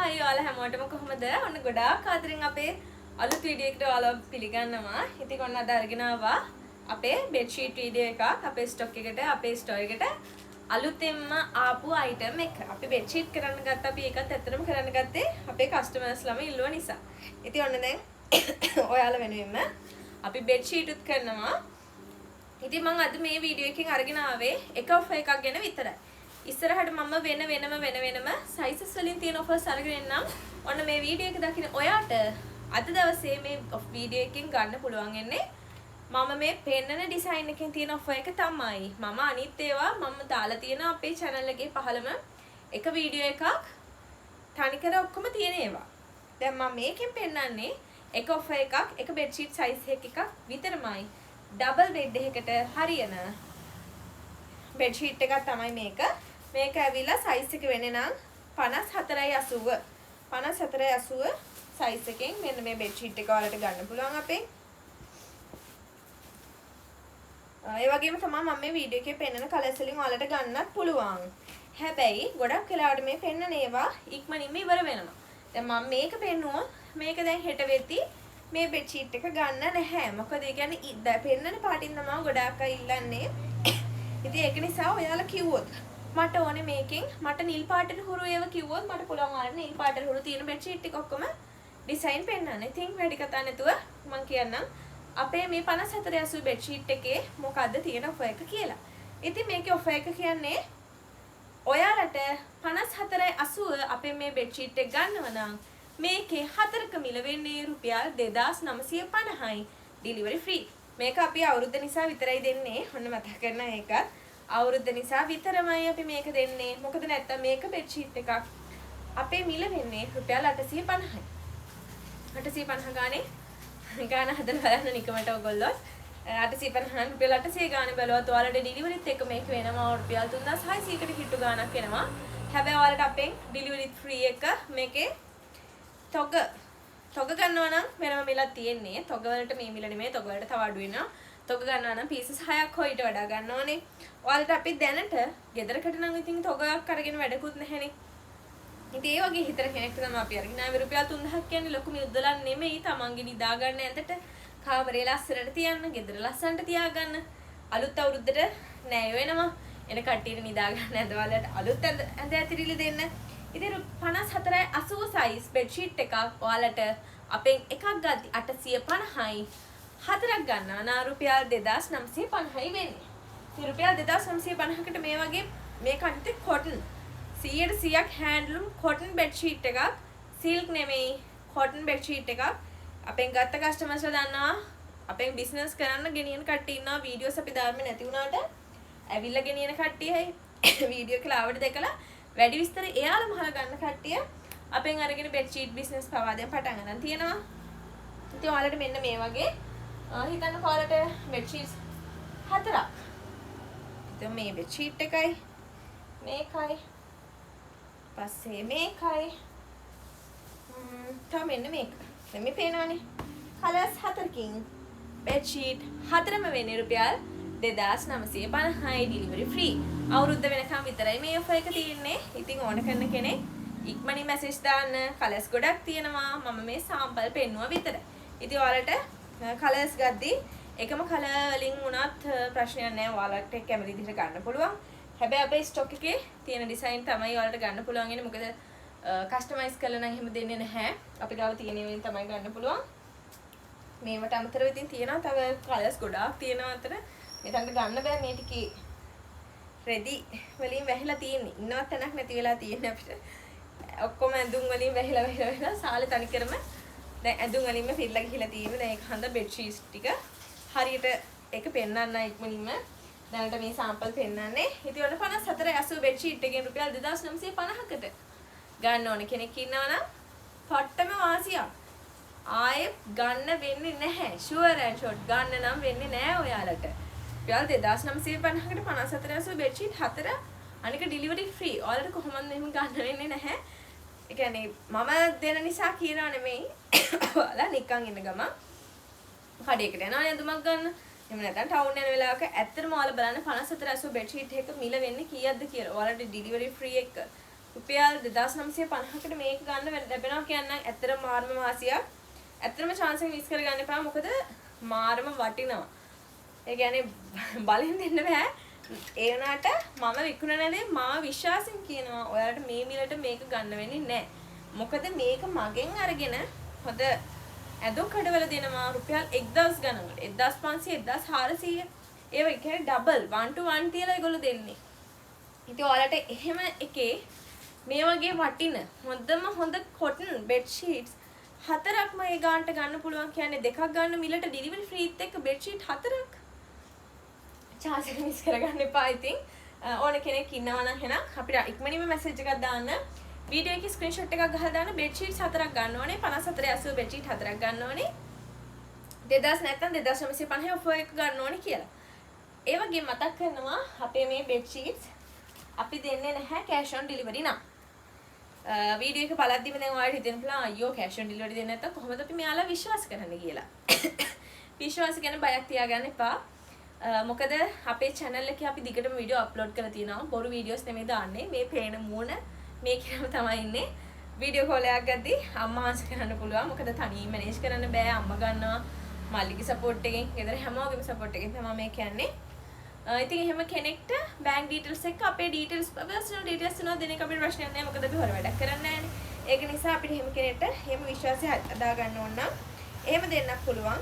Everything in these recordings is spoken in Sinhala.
හායි ඔයාලා හැමෝටම කොහමද? ඔන්න ගොඩාක් ආදරෙන් අපේ අලුත් වීඩියෝ එකට ඔයාලා පිළිගන්නවා. ඉතින් ඔන්න අද අරගෙන ආවා අපේ බෙඩ්ෂීට් වීඩියෝ එකක් අපේ ස්ටොක් එකට අපේ ස්ටෝර් එකට අලුතෙන්ම ආපු අයිටම් එක. අපි බෙඩ්ෂීට් කරන්න ගත්ත අපි ඒකත් ඇත්තටම කරන්න ගත්තේ අපේ කස්ටමර්ස්ලාම ඉල්ලුව නිසා. ඉතින් ඔන්න දැන් ඔයාලා වෙනුවෙන්ම අපි බෙඩ්ෂීට් උත් කරනවා. ඉතින් මම අද මේ වීඩියෝ එකෙන් අරගෙන ආවේ එක ඔෆර් එකක් ගැන විතරයි. ඉස්සරහට මම වෙනම සයිසස් වලින් තියෙන ඔෆර්ස් අරගෙන එන්නම්. ඔන්න මේ වීඩියෝ එක දකින ඔයාට අද දවසේ මේ වීඩියෝ එකෙන් ගන්න පුළුවන් වෙන්නේ මම මේ පෙන්නන ඩිසයින් එකෙන් තියෙන ඔෆර් එක තමයි. මම අනිත් ඒවා මම දාලා තියෙන අපේ channel එකේ පහළම එක වීඩියෝ එකක් තනිකර ඔක්කොම තියෙන ඒවා. දැන් මම මේකෙන් පෙන්නන්නේ එක ඔෆර් එකක් එක බෙඩ්ෂීට් සයිස් එකක් විතරමයි. ඩබල් බෙඩ් එකකට හරියන බෙඩ්ෂීට් එකක් තමයි මේක. මේක ඇවිල්ලා සයිස් එක වෙන්නේ නම් 54.80. 54.80 සයිස් එකෙන් මෙන්න මේ බෙඩ්ෂීට් එක වලට ගන්න පුළුවන් අපේ. ඒ වගේම තමයි මම මේ වීඩියෝ එකේ පෙන්නන කලර්ස් වලින් ඔයාලට ගන්නත් පුළුවන්. හැබැයි ගොඩක් වෙලාවට මේ පෙන්නන ඒවා ඉක්මනින්ම ඉවර වෙනවා. දැන් මම මේක පෙන්නුවොත් මේක දැන් හෙට වෙද්දි මේ බෙඩ්ෂීට් එක ගන්න නැහැ. මොකද ඒ කියන්නේ පෙන්නන පාටින් තමයි ගොඩාක් අය ඉල්ලන්නේ. ඉතින් ඒක නිසා ඔයාලා කිව්වොත් මට ඕනේ මේකෙන් මට නිල් පාටට හුරු ඒවා කිව්වොත් මට පුළුවන් ඔයාලට නිල් පාටට හුරු තියෙන බෙඩ්ෂීට් ටික ඔක්කොම ඩිසයින් පෙන්නන්න. ඉතින් වැඩි කතා නැතුව මම කියන්නම් අපේ මේ 5480 බෙඩ්ෂීට් එකේ මොකද්ද තියෙන ඔෆර් එක කියලා. ඉතින් මේකේ ඔෆර් එක කියන්නේ ඔයාලට 5480 අපේ මේ බෙඩ්ෂීට් එක ගන්නව නම් මේකේ හතරක මිල වෙන්නේ රුපියල් 2950යි ඩෙලිවරි ෆ්‍රී. මේක අපි අවුරුද්ද නිසා විතරයි දෙන්නේ. ඔන්න මතක කරන එකත් අවුරුද්ද නිසා විතරමයි අපි මේක දෙන්නේ. මොකද නැත්තම් මේක බෙඩ්ෂීට් එකක් අපේ මිල වෙන්නේ රුපියල් 850යි. 850 ගාන හදලා බලන්න නිකමට ඔයගොල්ලෝ 850 රුපියල් 800 ගාන බැලුවත් ඔයාලට ඩෙලිවරිත් එක මේක වෙනවා රුපියල් 3600කට හිටු ගානක් එනවා. හැබැයි ඔයාලට අපෙන් ඩෙලිවරිත් ෆ්‍රී එක මේකේ තොග ගන්නවා නම් වෙනම මිලක් තියෙන්නේ. තොග වලට මේ මිල නෙමෙයි, තොග වලට තව අඩු වෙනවා. තොග ගන්නවා නම් පීසස් 6ක් හොය ඊට වඩා ගන්නවනේ. ඔයාලට අපි දැනට ගෙදරකට නම් ඉතින් තොගයක් අරගෙන වැඩකුත් නැහැනේ. ඉතින් ඒ වගේ හිතර කෙනෙක්ට තමයි අපි අරගෙන ආවේ රුපියල් 3000ක් කියන්නේ ලොකු මුදලක් නෙමෙයි. තමන්ගේ නිදා ගන්න ඇඳට කාමරේ ලස්සනට තියන්න, ගෙදර ලස්සනට තියාගන්න. අලුත් අවුරුද්දට නෑ වෙනවා. එන කට්ටියට නිදා ගන්න ඇඳ වලට අලුත් ඇඳ ඇතිරිලි දෙන්න. ඉතින් 5480 සයිස් බෙඩ්ෂීට් එකක් ඔයාලට අපෙන් එකක් ගද්දි 850යි. හතරක් ගන්නවා නම් රුපියල් 2950යි වෙන්නේ. ඉතින් රුපියල් 2950කට මේ වගේ මේ කන්ටේ කොටන් 100%ක් හෑන්ඩ්ලූම් කොටන් බෙඩ්ෂීට් එකක්, සිල්ක් නෙමෙයි කොටන් බෙඩ්ෂීට් එකක් අපෙන් ගත්ත කස්ටමර්ස්ලා දන්නවා. අපෙන් බිස්නස් කරන්න ගෙනියන කට්ටිය ඉන්නවා. වීඩියෝස් අපි දාන්නේ නැති වුණාට ඇවිල්ලා ගෙනියන කට්ටියයි වීඩියෝ එක ලාවට දැකලා වැඩි විස්තර එයාලම අහගන්න කට්ටිය අපෙන් අරගෙන බෙඩ්ෂීට් බිස්නස් පවා දැන් පටන් ගන්න තියෙනවා. ඉතින් ඔයාලට මෙන්න මේ වගේ හිතන්න ඔයාලට බෙඩ්ෂීට්ස් හතරක්. ඉතින් මේ බෙඩ්ෂීට් එකයි මේකයි පස්සේ මේකයි තව මෙන්න මේක. දැන් මේ පේනවනේ කලර්ස් හතරකින් බෙඩ්ෂීට් හතරම වෙන්නේ රුපියල් 2950යි ඩෙලිවරි ෆ්‍රී. අවුරුද්ද වෙනකම් විතරයි මේ ඔෆර් එක තියෙන්නේ. ඉතින් ඕන කරන කෙනෙක් ඉක්මනින් මැසේජ් දාන්න. කලර්ස් ගොඩක් තියෙනවා. මම මේ සාම්පල් පෙන්නුවා විතරයි. ඉතින් ඔයාලට කලර්ස් ගද්දි එකම කලර් වලින් වුණත් ප්‍රශ්නයක් නැහැ. ඔයාලට කැමති විදිහට ගන්න පුළුවන්. හැබැයි අපේ ස්ටොක් එකේ තියෙන ඩිසයින් තමයි ඔයාලට ගන්න පුළුවන් ඉන්නේ. මොකද කස්ටමයිස් කරලා නම් එහෙම දෙන්නේ නැහැ. අපි ගාව තියෙන ඒවායින් තමයි ගන්න පුළුවන්. මේවට අමතරව ඉතින් තියෙනවා තව කලර්ස් ගොඩාක් තියෙනවා අතර. මෙතනට ගන්න බෑ මේ ටිකේ රෙදි වලින් වැහිලා තියෙන්නේ. ඉන්නවත් තැනක් නැති වෙලා තියෙන්නේ අපිට. ඔක්කොම ඇඳුම් වලින් වැහිලා සාලේ තනිකරම දැන් ඇඳුම් වලින්ම පිරලා ගිහිලා තියෙන්නේ. දැන් ඒක හන්ද බෙඩ්ෂීට්ස් ටික හරියට ඒක පෙන්වන්න ඉක්මනින්ම දැනට මේ සාම්පල් පෙන්වන්නේ. ඉතින් ඔන්න 5480 බෙඩ්ෂීට් එකෙන් රුපියල් 2950කට ගන්න ඕන කෙනෙක් ඉන්නවා නම් පට්ටම වාසියක්. ආයේ ගන්න වෙන්නේ නැහැ. ෂුවර් ඇන්ඩ් ෂොට් ගන්න නම් වෙන්නේ නැහැ ඔයාලට. රුපියල් 2950කට 5480 බෙඩ්ෂීට් හතර අනික ඩෙලිවරි ෆ්‍රී. ඔයාලට කොහොමද එහෙම ගන්න වෙන්නේ නැහැ. ඒ කියන්නේ මම දෙන නිසා කියනවා නෙමෙයි. ඔයාලා නිකන් ඉන්න ගමන් කඩේකට යනවා නේදුමක් ගන්න. එහෙම නැත්නම් ටවුන් යන වෙලාවක ඇත්තටම ඔයාලා බලන්න 5480 බෙඩ්ෂීට් එක මිල වෙන්නේ කීයක්ද කියලා. ඔයාලට ඩෙලිවරි ෆ්‍රී එක රුපියල් 2950කට මේක ගන්න ලැබෙනවා කියන්නේ ඇත්තටම මාර්ම වාසියක්. ඇත්තටම chance එක මිස් කරගන්න එපා. මොකද මාර්ම වටිනවා. ඒ කියන්නේ බලෙන් දෙන්න බෑ. ඒ වුණාට මම විකුණනදී මා විශ්වාසයෙන් කියනවා ඔයාලට මේ මිලට මේක ගන්න වෙන්නේ නැහැ. මොකද මේක මගෙන් අරගෙන හොඳ ඇඳුම් කඩවල දෙනවා රුපියල් 1000 ගණනකට 1500 1400 ඒ වගේ කියන්නේ ඩබල් 1 to 1 තියලා ඒගොල්ලෝ දෙන්නේ. ඉතින් ඔයාලට එහෙම එකේ මේ වගේ වටින හොඳ කොටන් බෙඩ් ෂීට්ස් 4ක්ම ඒ ගානට ගන්න පුළුවන් කියන්නේ 2ක් ගන්න මිලට ඩෙලිවරි ෆ්‍රීත් එක්ක බෙඩ් ෂීට් 4ක්. chance එක මිස් කරගන්න එපා. ඉතින් ඕන කෙනෙක් ඉන්නවා නම් එහෙනම් අපිට ඉක්මනින්ම මැසේජ් එකක් දාන්න. වීඩියෝ එකේ ස්ක්‍රීන්ෂොට් එකක් ගහලා දාන්න. බෙඩ් ෂීට්ස් 4ක් ගන්න ඕනේ. 5480 බෙඩ් ෂීට් 4ක් ගන්න ඕනේ. 2000 නැත්නම් 2950 ඔෆර් එක ගන්න ඕනේ කියලා. ඒ වගේ මතක් කරනවා අපේ මේ බෙඩ් ෂීට්ස් අපි දෙන්නේ නැහැ කැෂ් ඔන් ඩෙලිවරි නම්. වීඩියෝ එක බලද්දිම දැන් ඔයාලට හිතෙන්න පුළුවන් අයියෝ කැෂ් ඔන් ඩෙලිවරි දෙන්නේ නැත්නම් කොහොමද අපි මෙයාලා විශ්වාස කරන්නේ කියලා. විශ්වාස ගැන බයක් තියාගන්න එපා. මොකද අපේ channel එකේ අපි දිගටම වීඩියෝ අප්ලෝඩ් කරලා තියෙනවා. බොරු වීඩියෝස් නෙමෙයි දාන්නේ. මේ පේන මූණ මේකේම තමයි ඉන්නේ. වීඩියෝ කෝල් එකක් ගද්දි අම්මා ආන්සර් කරන්න පුළුවන්. මොකද තනියම මැනේජ් කරන්න බෑ. අම්මා ගන්නවා. මල්ලිගේ සපෝට් එකෙන්, ගෙදර හැමෝගෙම සපෝට් එකෙන් තමයි මේ කියන්නේ. ඉතින් එහෙම කෙනෙක්ට බැංක් ඩීටේල්ස් එක්ක අපේ ඩීටේල්ස් පර්සනල් ඩීටේල්ස් තුන දෙන එක අපිට ප්‍රශ්නයක් නැහැ. මොකද අපි හොර වැඩක් කරන්නේ නැහැනේ. ඒක නිසා අපිට එහෙම කෙනෙක්ට එහෙම විශ්වාසය හදා ගන්න ඕන නම් එහෙම දෙන්නත් පුළුවන්.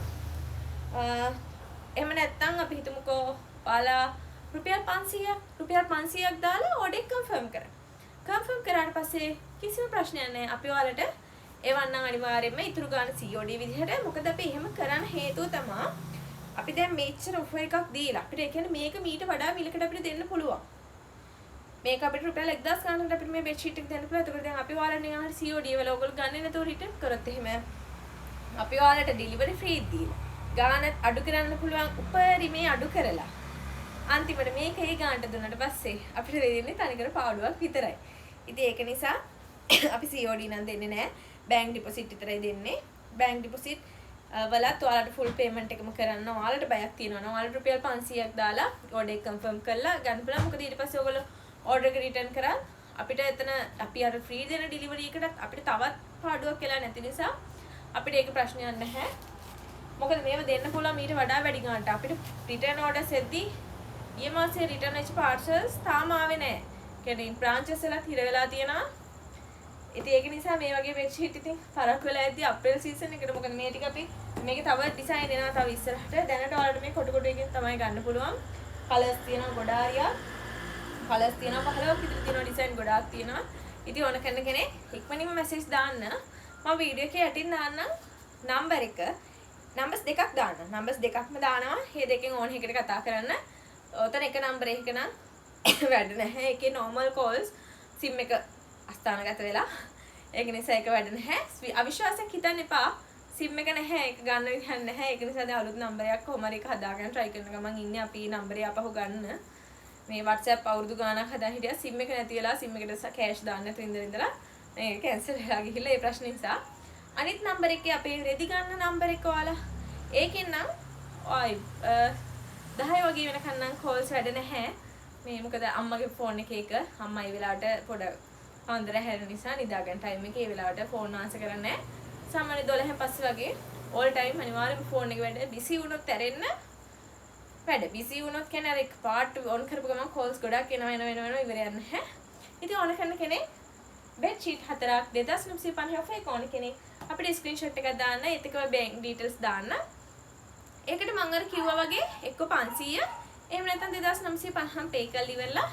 එහෙම නැත්නම් අපි හිතමුකෝ ඔයාලා රුපියල් 500ක් දාලා ඕඩර් එක කන්ෆර්ම් කරා. කන්ෆර්ම් කරාට පස්සේ කිසිම ප්‍රශ්නයක් නැහැ. අපි ඔයාලට එවන්නම් අනිවාර්යයෙන්ම ඉතුරු ගන්න COD විදිහට. මොකද අපි එහෙම කරන්න හේතුව තමයි අපි දැන් මේච්චර ඔෆර් එකක් දීලා අපිට ඒ කියන්නේ මේක මීට වඩා මිලකට අපිට දෙන්න පුළුවන්. මේක අපිට රුපියල් 1000 ගන්නකට අපිට මේ බෙඩ් ෂීට් එක දෙන්න පුළුවන්. ඒකට දැන් අපි ඔයාලට නිකන් COD වල ඔයගොල්ලෝ ගන්නේ නැතුව රිටර්න් කරොත් එහෙම අපි ඔයාලට ඩෙලිවරි ෆ්‍රී දීලා ගානත් අඩු කරන්න පුළුවන් උපරිමේ අඩු කරලා අන්තිමට මේක ඒ ගානට දුන්නාට පස්සේ අපිට දෙන්නේ තනිකර පාඩුවක් විතරයි. ඉතින් ඒක නිසා අපි COD නම් දෙන්නේ නැහැ. බැංක් ඩිපොසිට් විතරයි දෙන්නේ. බැංක් ඩිපොසිට් වලත් ඔයාලට ෆුල් පේමන්ට් එකම කරන්න ඔයාලට බයක් තියෙනවා නම් ඔයාලට රුපියල් 500ක් දාලා ඕඩර් එක කන්ෆර්ම් කරලා ගන්න පුළුවන්. මොකද ඊට පස්සේ ඔයගොල්ලෝ ඕඩර් එක රිටර්න් කරා අපිට එතන අපි අර ෆ්‍රී දෙන ඩෙලිවරි එකටත් අපිට තවත් පාඩුවක් කියලා නැති නිසා අපිට ඒක ප්‍රශ්නයක් නැහැ. මොකද මේව දෙන්න පුළුවන් ඊට වඩා වැඩි ගන්නට අපිට රිටර්න් ඕඩර්ස් එද්දී ගිය මාසේ රිටර්න් වෙච්ච පාර්සල්ස් තාම ආවේ නැහැ. කියන්නේ බ්‍රාන්චස් වලත් හිර වෙලා තියෙනවා. ඉතින් ඒක නිසා මේ වගේ බෙඩ් ෂීට් ඉතින් තරක් වෙලා ඇද්දි අප්‍රේල් සීසන් එකට මොකද මේ ටික අපි මේකේ තව ඩිසයින් එනවා තව ඉස්සරහට. දැනට ඔයාලට මේ කොටු කොටු එකෙන් තමයි ගන්න පුළුවන්. කලර්ස් තියෙනවා ගොඩාරියක්. කලර්ස් තියෙනවා 15ක් විතර තියෙනවා ඩිසයින් ගොඩාක් තියෙනවා. ඉතින් ඕන කරන කෙනෙක් ඉක්මනින්ම මැසේජ් දාන්න. මම වීඩියෝ එකේ යටින් දාන්නම් නම්බර් එක. නම්බර්ස් දෙකක් දාන්න. නම්බර්ස් දෙකක්ම දානවා. මේ දෙකෙන් ඕන එකකට කතා කරන්න. ඔතන එක නම්බර් එකක නම් වැඩ නැහැ. ඒකේ normal calls SIM එක අස්ථානගත වෙලා. ඒක නිසා ඒක වැඩ නැහැ. අවිශ්වාසයක් හිතන්න එපා. SIM එක නැහැ. ඒක ගන්න විදිහක් නැහැ. ඒක නිසා දැන් අලුත් නම්බරයක් කොහොම හරි එක හදාගෙන try කරන ගමන් ඉන්නේ අපි නම්බරේ ආපහු ගන්න. මේ WhatsApp අවුරුදු ගාණක් හදාගෙන හිටියා SIM එක නැති වෙලා SIM එකට කෑෂ් දාන්න නැතුව ඉඳලා මේ කැන්සල් වෙලා ගිහිල්ලා ඒ ප්‍රශ්නේ නිසා අනිත් නම්බර එකේ අපේ රෙදි ගන්න නම්බර එක ඔයාලා ඒකෙන් නම් ඔයි 10 වගේ වෙනකන් නම් කෝල්ස් වැඩ නැහැ. මේ මොකද අම්මගේ ෆෝන් එකේ එක අම්මා ඒ වෙලාවට පොඩ අන්දර හැරෙන නිසා නිදා ගන්න ටයිම් එකේ ඒ වෙලාවට ෆෝන් ආන්සර් කරන්නේ නැහැ. සාමාන්‍ය 12න් පස්සේ වගේ all time අනිවාර්යයෙන්ම ෆෝන් එක වැඩ බිසි වුණොත් ඇරෙන්න වැඩ බිසි වුණොත් කියන්නේ අර එක පාර්ට් ඔන් කරපු ගමන් කෝල්ස් ගොඩක් එනවා ඉවරයක් නැහැ. ඉතින් ඕන කරන කෙනෙක් බෙඩ් ෂීට් 4ක් 2950 ඔෆර් එක ඕන කෙනෙක් අපිට ස්ක්‍රීන්ෂොට් එකක් දාන්න ඒකම බැංක් ඩීටේල්ස් දාන්න. ඒකට මම අර කිව්වා වගේ එක්ක 500 එහෙම නැත්නම් 2950න් පේ කරලා ඉවරලා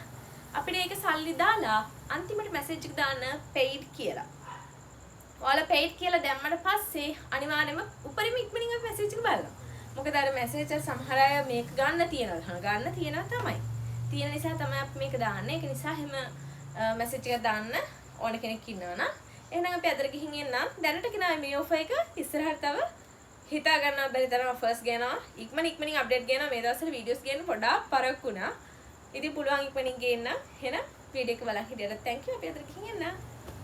අපිට ඒක සල්ලි දාලා අන්තිමට මැසේජ් එක දාන්න paid කියලා. ඔයාලා paid කියලා දැම්මට පස්සේ අනිවාර්යයෙන්ම උපරිම ඉක්මනින් අපි මැසේජ් එක බලනවා. මොකද අර මැසේජ් එක සමහර අය මේක ගන්න තියෙනවා තමයි. තියෙන නිසා තමයි අපි මේක දාන්නේ. ඒක නිසා එහෙම මැසේජ් එක දාන්න ඕන කෙනෙක් ඉන්නවනම් එහෙනම් අපි අතර ගිහින් එන්නම්. දැනට කෙනා මේ ඔෆර් එක ඉස්සරහට තව හිතා ගන්න බැරි තරම් ඔෆර්ස් ගේනවා. ඉක්මනින් අප්ඩේට් ගේනවා. මේ දවස්වල වීඩියෝස් ගේන්න පොඩ්ඩක් පරක් වුණා. ඉතින් පුළුවන් ඉක්මනින් ගේන්න. එහෙනම් වීඩියෝ එක බලන් හිටියට thank you. අපි අතර ගිහින් එන්නම්.